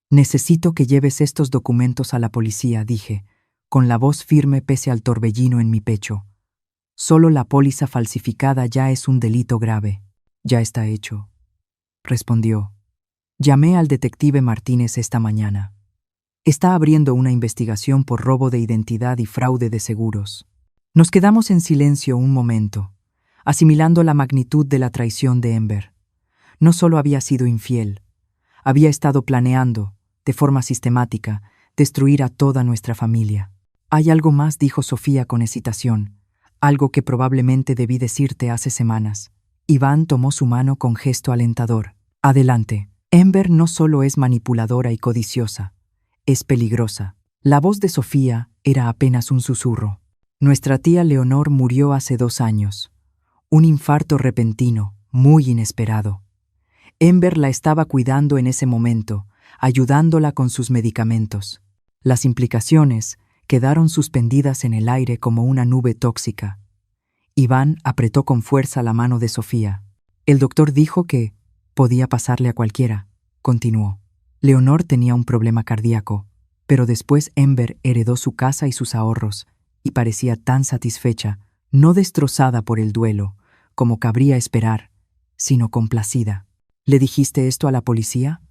necesito que lleves estos documentos a la policía», dije, con la voz firme pese al torbellino en mi pecho. Solo la póliza falsificada ya es un delito grave. Ya está hecho, respondió. Llamé al detective Martínez esta mañana. Está abriendo una investigación por robo de identidad y fraude de seguros. Nos quedamos en silencio un momento, asimilando la magnitud de la traición de Ember. No solo había sido infiel, había estado planeando, de forma sistemática, destruir a toda nuestra familia. Hay algo más, dijo Sofía con hesitación, algo que probablemente debí decirte hace semanas. Iván tomó su mano con gesto alentador. Adelante. Ember no solo es manipuladora y codiciosa, es peligrosa. La voz de Sofía era apenas un susurro. Nuestra tía Leonor murió hace 2 años. Un infarto repentino, muy inesperado. Ember la estaba cuidando en ese momento, ayudándola con sus medicamentos. Las implicaciones quedaron suspendidas en el aire como una nube tóxica. Iván apretó con fuerza la mano de Sofía. El doctor dijo que podía pasarle a cualquiera, continuó. Leonor tenía un problema cardíaco, pero después Ember heredó su casa y sus ahorros, y parecía tan satisfecha, no destrozada por el duelo, como cabría esperar, sino complacida. ¿Le dijiste esto a la policía?,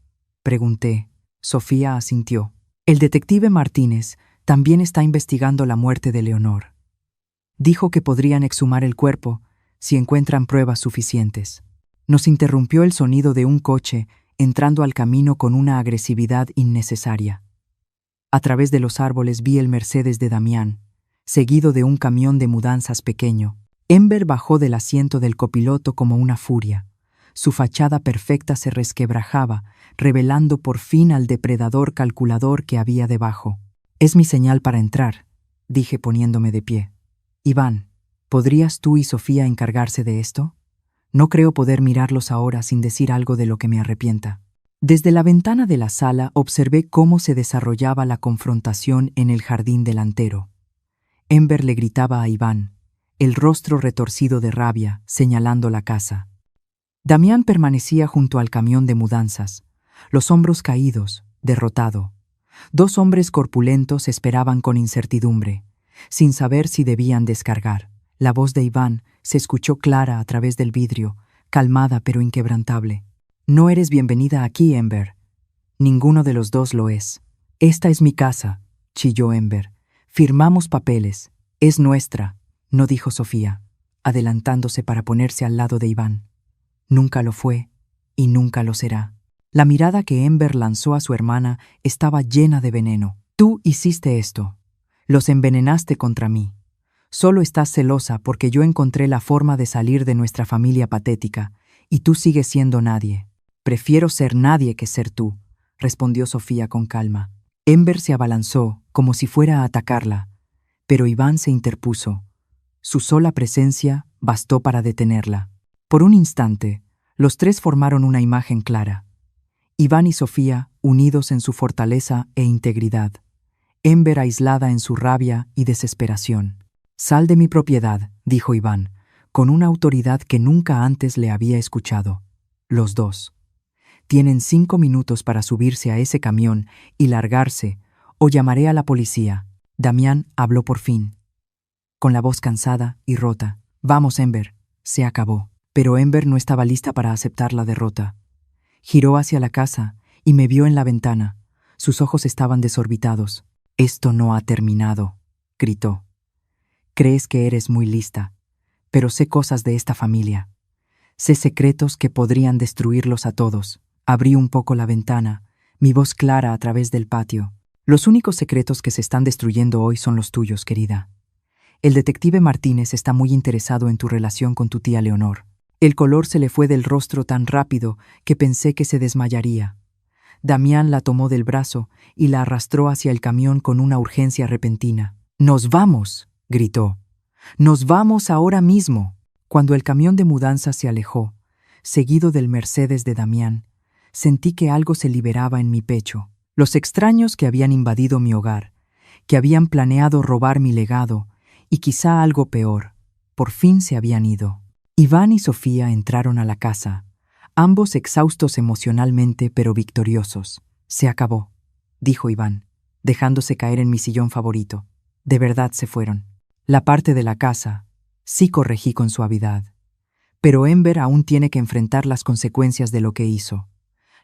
pregunté. Sofía asintió. El detective Martínez también está investigando la muerte de Leonor. Dijo que podrían exhumar el cuerpo si encuentran pruebas suficientes. Nos interrumpió el sonido de un coche entrando al camino con una agresividad innecesaria. A través de los árboles vi el Mercedes de Damián, seguido de un camión de mudanzas pequeño. Ember bajó del asiento del copiloto como una furia. Su fachada perfecta se resquebrajaba, revelando por fin al depredador calculador que había debajo. «Es mi señal para entrar», dije poniéndome de pie. «Iván, ¿podrías tú y Sofía encargarse de esto? No creo poder mirarlos ahora sin decir algo de lo que me arrepienta». Desde la ventana de la sala observé cómo se desarrollaba la confrontación en el jardín delantero. Ember le gritaba a Iván, el rostro retorcido de rabia, señalando la casa. Damián permanecía junto al camión de mudanzas, los hombros caídos, derrotado. 2 hombres corpulentos esperaban con incertidumbre, sin saber si debían descargar. La voz de Iván se escuchó clara a través del vidrio, calmada pero inquebrantable. «No eres bienvenida aquí, Ember. Ninguno de los dos lo es. Esta es mi casa», chilló Ember. «Firmamos papeles. Es nuestra», no dijo Sofía, adelantándose para ponerse al lado de Iván. «Nunca lo fue y nunca lo será». La mirada que Ember lanzó a su hermana estaba llena de veneno. «Tú hiciste esto. Los envenenaste contra mí. Solo estás celosa porque yo encontré la forma de salir de nuestra familia patética, y tú sigues siendo nadie». «Prefiero ser nadie que ser tú», respondió Sofía con calma. Ember se abalanzó como si fuera a atacarla, pero Iván se interpuso. Su sola presencia bastó para detenerla. Por un instante, los 3 formaron una imagen clara. Iván y Sofía unidos en su fortaleza e integridad. Ember aislada en su rabia y desesperación. «Sal de mi propiedad», dijo Iván, con una autoridad que nunca antes le había escuchado. Los 2. «Tienen 5 minutos para subirse a ese camión y largarse, o llamaré a la policía». Damián habló por fin, con la voz cansada y rota. «Vamos, Ember». Se acabó. Pero Ember no estaba lista para aceptar la derrota. Giró hacia la casa y me vio en la ventana. Sus ojos estaban desorbitados. «Esto no ha terminado», gritó. «Crees que eres muy lista, pero sé cosas de esta familia. Sé secretos que podrían destruirlos a todos». Abrí un poco la ventana, mi voz clara a través del patio. «Los únicos secretos que se están destruyendo hoy son los tuyos, querida. El detective Martínez está muy interesado en tu relación con tu tía Leonor». El color se le fue del rostro tan rápido que pensé que se desmayaría. Damián la tomó del brazo y la arrastró hacia el camión con una urgencia repentina. «¡Nos vamos!», gritó. «¡Nos vamos ahora mismo!». Cuando el camión de mudanza se alejó, seguido del Mercedes de Damián, sentí que algo se liberaba en mi pecho. Los extraños que habían invadido mi hogar, que habían planeado robar mi legado, y quizá algo peor, por fin se habían ido. Iván y Sofía entraron a la casa, ambos exhaustos emocionalmente pero victoriosos. «Se acabó», dijo Iván, dejándose caer en mi sillón favorito. De verdad se fueron. La parte de la casa, Sí, corregí con suavidad. Pero Ember aún tiene que enfrentar las consecuencias de lo que hizo.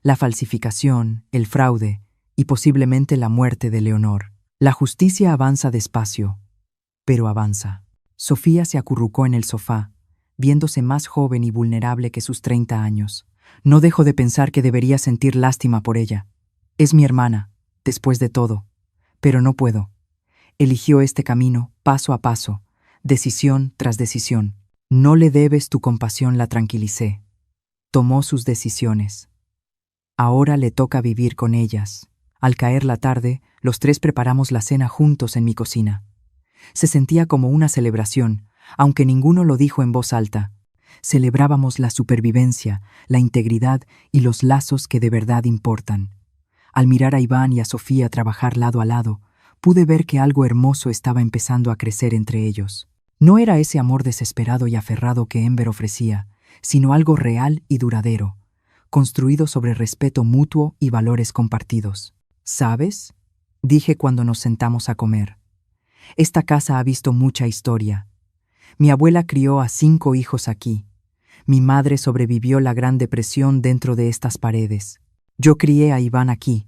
La falsificación, el fraude y posiblemente la muerte de Leonor. La justicia avanza despacio, pero avanza. Sofía se acurrucó en el sofá, viéndose más joven y vulnerable que sus 30 años. No dejo de pensar que debería sentir lástima por ella. Es mi hermana, después de todo. Pero no puedo. Eligió este camino, paso a paso, decisión tras decisión. No le debes tu compasión, la tranquilicé. Tomó sus decisiones. Ahora le toca vivir con ellas. Al caer la tarde, los tres preparamos la cena juntos en mi cocina. Se sentía como una celebración, aunque ninguno lo dijo en voz alta. Celebrábamos la supervivencia, la integridad y los lazos que de verdad importan. Al mirar a Iván y a Sofía trabajar lado a lado, pude ver que algo hermoso estaba empezando a crecer entre ellos. No era ese amor desesperado y aferrado que Ember ofrecía, sino algo real y duradero, construido sobre respeto mutuo y valores compartidos. ¿Sabes?, dije cuando nos sentamos a comer. Esta casa ha visto mucha historia. Mi abuela crió a 5 hijos aquí. Mi madre sobrevivió la Gran Depresión dentro de estas paredes. Yo crié a Iván aquí,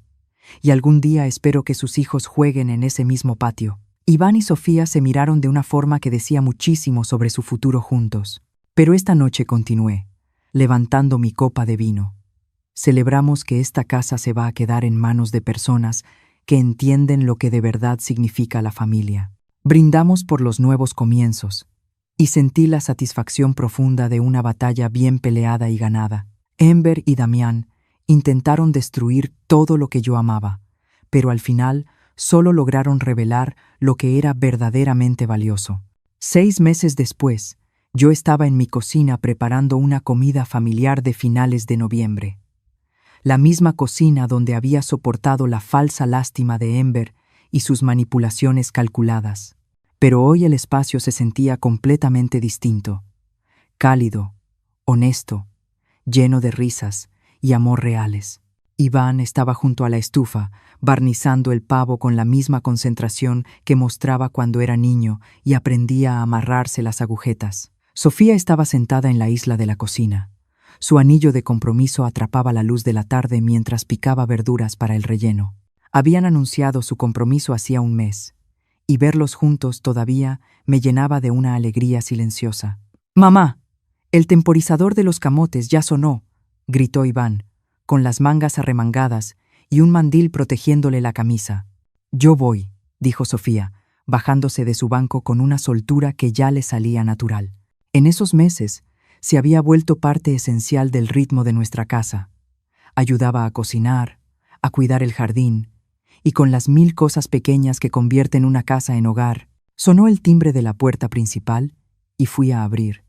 y algún día espero que sus hijos jueguen en ese mismo patio. Iván y Sofía se miraron de una forma que decía muchísimo sobre su futuro juntos. Pero esta noche continué, levantando mi copa de vino. Celebramos que esta casa se va a quedar en manos de personas que entienden lo que de verdad significa la familia. Brindamos por los nuevos comienzos, y sentí la satisfacción profunda de una batalla bien peleada y ganada. Ember y Damián intentaron destruir todo lo que yo amaba, pero al final solo lograron revelar lo que era verdaderamente valioso. 6 meses después, yo estaba en mi cocina preparando una comida familiar de finales de noviembre. La misma cocina donde había soportado la falsa lástima de Ember y sus manipulaciones calculadas. Pero hoy el espacio se sentía completamente distinto. Cálido, honesto, lleno de risas y amor reales. Iván estaba junto a la estufa, barnizando el pavo con la misma concentración que mostraba cuando era niño y aprendía a amarrarse las agujetas. Sofía estaba sentada en la isla de la cocina. Su anillo de compromiso atrapaba la luz de la tarde mientras picaba verduras para el relleno. Habían anunciado su compromiso hacía un mes, y verlos juntos todavía me llenaba de una alegría silenciosa. «Mamá, el temporizador de los camotes ya sonó», gritó Iván, con las mangas arremangadas y un mandil protegiéndole la camisa. «Yo voy», dijo Sofía, bajándose de su banco con una soltura que ya le salía natural. En esos meses se había vuelto parte esencial del ritmo de nuestra casa. Ayudaba a cocinar, a cuidar el jardín, y con las 1000 cosas pequeñas que convierten una casa en hogar, sonó el timbre de la puerta principal y fui a abrir,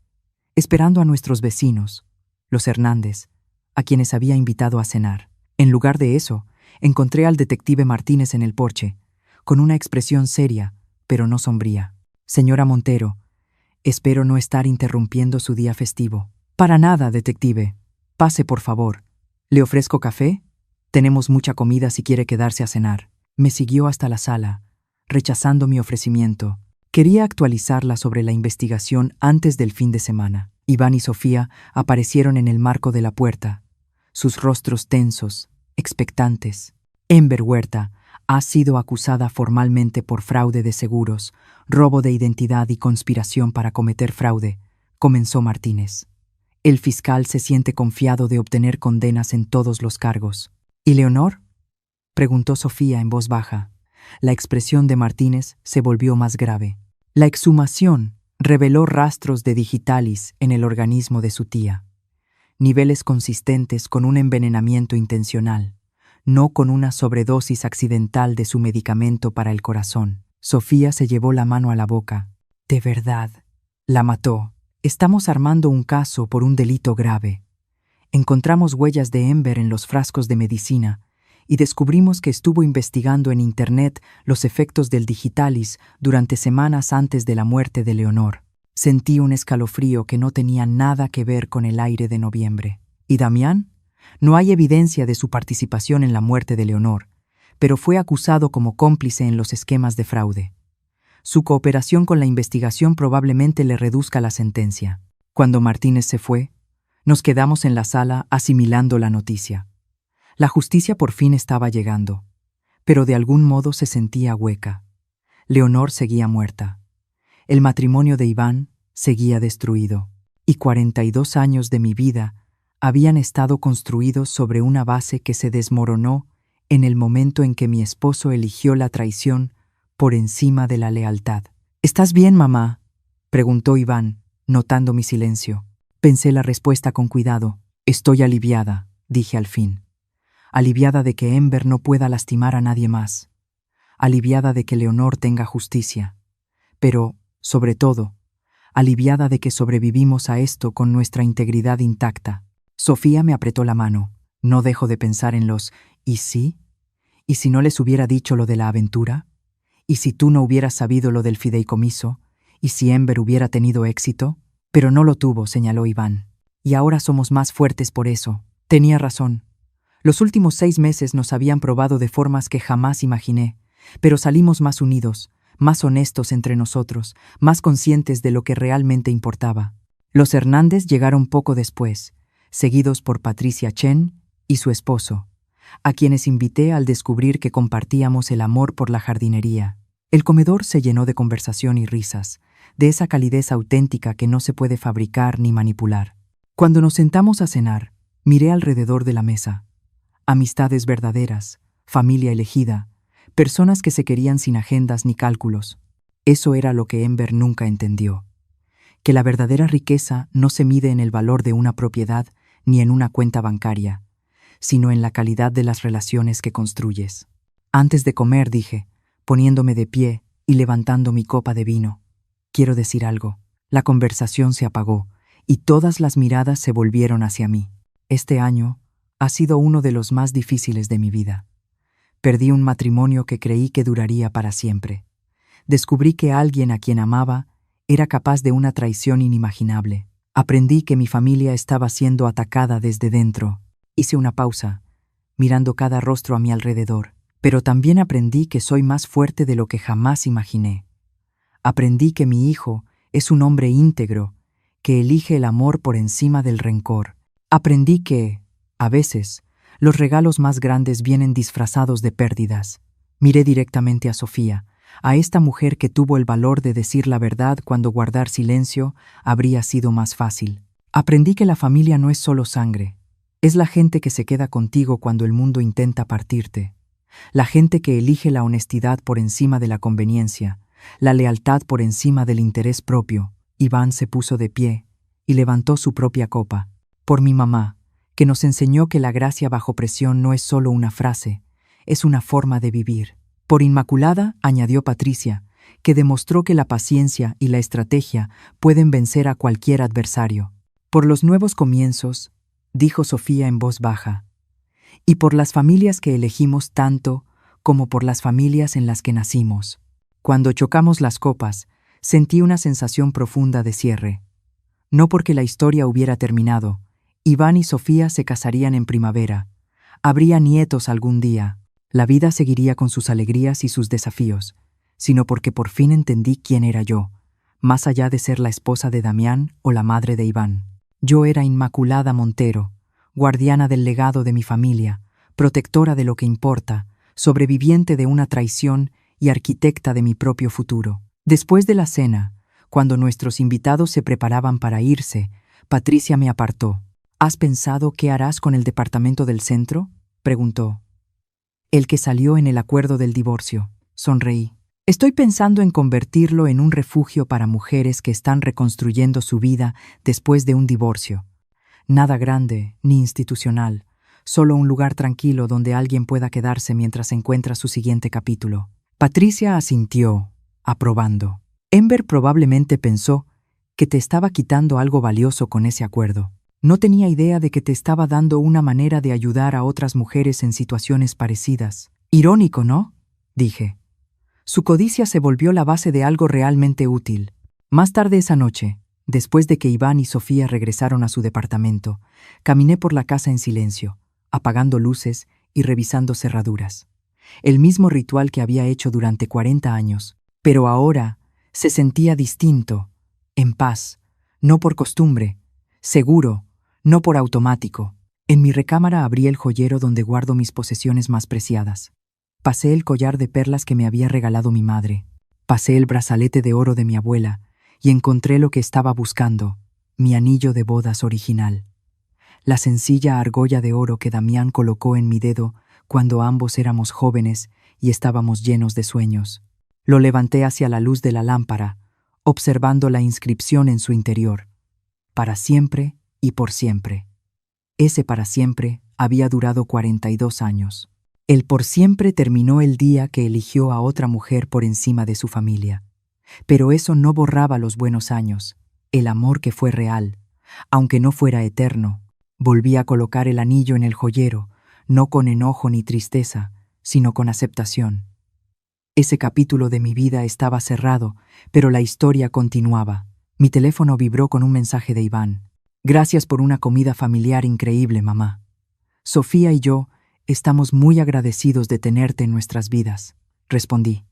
esperando a nuestros vecinos, los Hernández, a quienes había invitado a cenar. En lugar de eso, encontré al detective Martínez en el porche, con una expresión seria, pero no sombría. «Señora Montero, espero no estar interrumpiendo su día festivo». «Para nada, detective. Pase, por favor. ¿Le ofrezco café? Tenemos mucha comida si quiere quedarse a cenar». Me siguió hasta la sala, rechazando mi ofrecimiento. Quería actualizarla sobre la investigación antes del fin de semana. Iván y Sofía aparecieron en el marco de la puerta, sus rostros tensos, expectantes. Ember Huerta ha sido acusada formalmente por fraude de seguros, robo de identidad y conspiración para cometer fraude, comenzó Martínez. El fiscal se siente confiado de obtener condenas en todos los cargos. ¿Y Leonor?, preguntó Sofía en voz baja. La expresión de Martínez se volvió más grave. La exhumación reveló rastros de digitalis en el organismo de su tía, niveles consistentes con un envenenamiento intencional, no con una sobredosis accidental de su medicamento para el corazón. Sofía se llevó la mano a la boca. «De verdad, la mató. Estamos armando un caso por un delito grave. Encontramos huellas de Ember en los frascos de medicina y descubrimos que estuvo investigando en Internet los efectos del digitalis durante semanas antes de la muerte de Leonor». Sentí un escalofrío que no tenía nada que ver con el aire de noviembre. ¿Y Damián? No hay evidencia de su participación en la muerte de Leonor, pero fue acusado como cómplice en los esquemas de fraude. Su cooperación con la investigación probablemente le reduzca la sentencia. Cuando Martínez se fue, nos quedamos en la sala asimilando la noticia. La justicia por fin estaba llegando, pero de algún modo se sentía hueca. Leonor seguía muerta. El matrimonio de Iván seguía destruido. Y 42 años de mi vida habían estado construidos sobre una base que se desmoronó en el momento en que mi esposo eligió la traición por encima de la lealtad. ¿Estás bien, mamá?, preguntó Iván, notando mi silencio. Pensé la respuesta con cuidado. Estoy aliviada, dije al fin. Aliviada de que Enver no pueda lastimar a nadie más. Aliviada de que Leonor tenga justicia. Pero, sobre todo, aliviada de que sobrevivimos a esto con nuestra integridad intacta. Sofía me apretó la mano. No dejo de pensar en los ¿y sí? ¿Y si no les hubiera dicho lo de la aventura? ¿Y si tú no hubieras sabido lo del fideicomiso? ¿Y si Enver hubiera tenido éxito? Pero no lo tuvo, señaló Iván. Y ahora somos más fuertes por eso. Tenía razón. Los últimos 6 meses nos habían probado de formas que jamás imaginé, pero salimos más unidos, más honestos entre nosotros, más conscientes de lo que realmente importaba. Los Hernández llegaron poco después, seguidos por Patricia Chen y su esposo, a quienes invité al descubrir que compartíamos el amor por la jardinería. El comedor se llenó de conversación y risas, de esa calidez auténtica que no se puede fabricar ni manipular. Cuando nos sentamos a cenar, miré alrededor de la mesa. Amistades verdaderas, familia elegida, personas que se querían sin agendas ni cálculos. Eso era lo que Enver nunca entendió. Que la verdadera riqueza no se mide en el valor de una propiedad ni en una cuenta bancaria, sino en la calidad de las relaciones que construyes. Antes de comer, dije, poniéndome de pie y levantando mi copa de vino, quiero decir algo. La conversación se apagó y todas las miradas se volvieron hacia mí. Este año ha sido uno de los más difíciles de mi vida. Perdí un matrimonio que creí que duraría para siempre. Descubrí que alguien a quien amaba era capaz de una traición inimaginable. Aprendí que mi familia estaba siendo atacada desde dentro. Hice una pausa, mirando cada rostro a mi alrededor, pero también aprendí que soy más fuerte de lo que jamás imaginé. Aprendí que mi hijo es un hombre íntegro, que elige el amor por encima del rencor. Aprendí que, a veces, los regalos más grandes vienen disfrazados de pérdidas. Miré directamente a Sofía, a esta mujer que tuvo el valor de decir la verdad cuando guardar silencio habría sido más fácil. Aprendí que la familia no es solo sangre. Es la gente que se queda contigo cuando el mundo intenta partirte. La gente que elige la honestidad por encima de la conveniencia, la lealtad por encima del interés propio. Iván se puso de pie y levantó su propia copa. Por mi mamá, que nos enseñó que la gracia bajo presión no es solo una frase, es una forma de vivir. Por Inmaculada, añadió Patricia, que demostró que la paciencia y la estrategia pueden vencer a cualquier adversario. Por los nuevos comienzos, dijo Sofía en voz baja, y por las familias que elegimos tanto como por las familias en las que nacimos. Cuando chocamos las copas, sentí una sensación profunda de cierre. No porque la historia hubiera terminado. Iván y Sofía se casarían en primavera. Habría nietos algún día. La vida seguiría con sus alegrías y sus desafíos, sino porque por fin entendí quién era yo, más allá de ser la esposa de Damián o la madre de Iván. Yo era Inmaculada Montero, guardiana del legado de mi familia, protectora de lo que importa, sobreviviente de una traición y arquitecta de mi propio futuro. Después de la cena, cuando nuestros invitados se preparaban para irse, Patricia me apartó. ¿Has pensado qué harás con el departamento del centro?, preguntó. El que salió en el acuerdo del divorcio. Sonreí. Estoy pensando en convertirlo en un refugio para mujeres que están reconstruyendo su vida después de un divorcio. Nada grande ni institucional, solo un lugar tranquilo donde alguien pueda quedarse mientras encuentra su siguiente capítulo. Patricia asintió, aprobando. Enver probablemente pensó que te estaba quitando algo valioso con ese acuerdo. No tenía idea de que te estaba dando una manera de ayudar a otras mujeres en situaciones parecidas. Irónico, ¿no?, dije. Su codicia se volvió la base de algo realmente útil. Más tarde esa noche, después de que Iván y Sofía regresaron a su departamento, caminé por la casa en silencio, apagando luces y revisando cerraduras. El mismo ritual que había hecho durante 40 años, Pero ahora se sentía distinto, en paz, no por costumbre, seguro, no por automático. En mi recámara abrí el joyero donde guardo mis posesiones más preciadas. Pasé el collar de perlas que me había regalado mi madre. Pasé el brazalete de oro de mi abuela y encontré lo que estaba buscando, mi anillo de bodas original. La sencilla argolla de oro que Damián colocó en mi dedo cuando ambos éramos jóvenes y estábamos llenos de sueños. Lo levanté hacia la luz de la lámpara, observando la inscripción en su interior. Para siempre y por siempre. Ese para siempre había durado 42 años. El por siempre terminó el día que eligió a otra mujer por encima de su familia. Pero eso no borraba los buenos años, el amor que fue real, aunque no fuera eterno. Volví a colocar el anillo en el joyero, no con enojo ni tristeza, sino con aceptación. Ese capítulo de mi vida estaba cerrado, pero la historia continuaba. Mi teléfono vibró con un mensaje de Iván. Gracias por una comida familiar increíble, mamá. Sofía y yo estamos muy agradecidos de tenerte en nuestras vidas, respondí.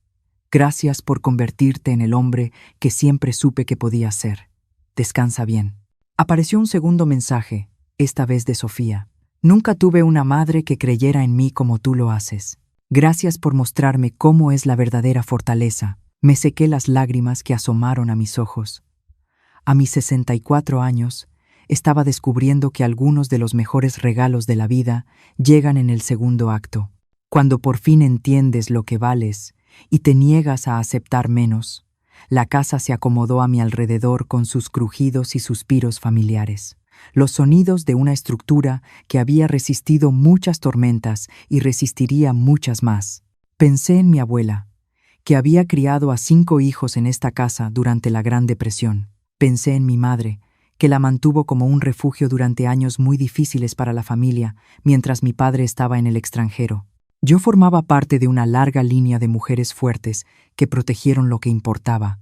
Gracias por convertirte en el hombre que siempre supe que podías ser. Descansa bien. Apareció un segundo mensaje, esta vez de Sofía. Nunca tuve una madre que creyera en mí como tú lo haces. Gracias por mostrarme cómo es la verdadera fortaleza. Me sequé las lágrimas que asomaron a mis ojos. A mis 64 años, estaba descubriendo que algunos de los mejores regalos de la vida llegan en el segundo acto. Cuando por fin entiendes lo que vales y te niegas a aceptar menos, la casa se acomodó a mi alrededor con sus crujidos y suspiros familiares, los sonidos de una estructura que había resistido muchas tormentas y resistiría muchas más. Pensé en mi abuela, que había criado a 5 hijos en esta casa durante la Gran Depresión. Pensé en mi madre, que la mantuvo como un refugio durante años muy difíciles para la familia, mientras mi padre estaba en el extranjero. Yo formaba parte de una larga línea de mujeres fuertes que protegieron lo que importaba,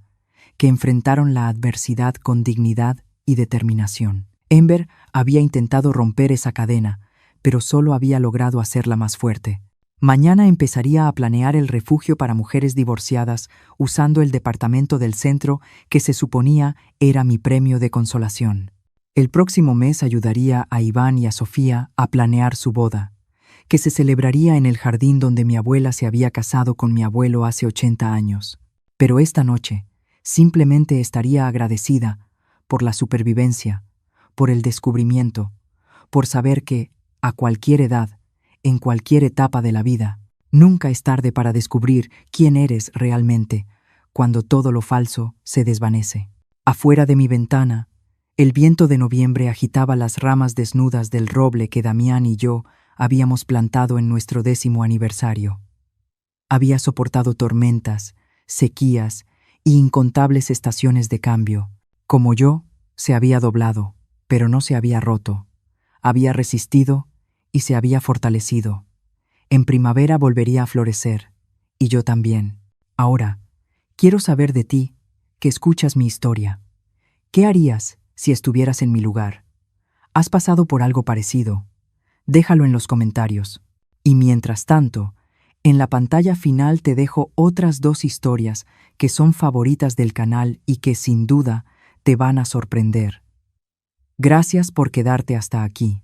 que enfrentaron la adversidad con dignidad y determinación. Ember había intentado romper esa cadena, pero solo había logrado hacerla más fuerte. Mañana empezaría a planear el refugio para mujeres divorciadas usando el departamento del centro que se suponía era mi premio de consolación. El próximo mes ayudaría a Iván y a Sofía a planear su boda, que se celebraría en el jardín donde mi abuela se había casado con mi abuelo hace 80 años. Pero esta noche simplemente estaría agradecida por la supervivencia, por el descubrimiento, por saber que, a cualquier edad, en cualquier etapa de la vida, nunca es tarde para descubrir quién eres realmente, cuando todo lo falso se desvanece. Afuera de mi ventana, el viento de noviembre agitaba las ramas desnudas del roble que Damián y yo habíamos plantado en nuestro 10º aniversario. Había soportado tormentas, sequías y incontables estaciones de cambio. Como yo, se había doblado, pero no se había roto. Había resistido y se había fortalecido. En primavera volvería a florecer, y yo también. Ahora, quiero saber de ti, que escuchas mi historia. ¿Qué harías si estuvieras en mi lugar? ¿Has pasado por algo parecido? Déjalo en los comentarios. Y mientras tanto, en la pantalla final te dejo otras 2 historias que son favoritas del canal y que sin duda te van a sorprender. Gracias por quedarte hasta aquí.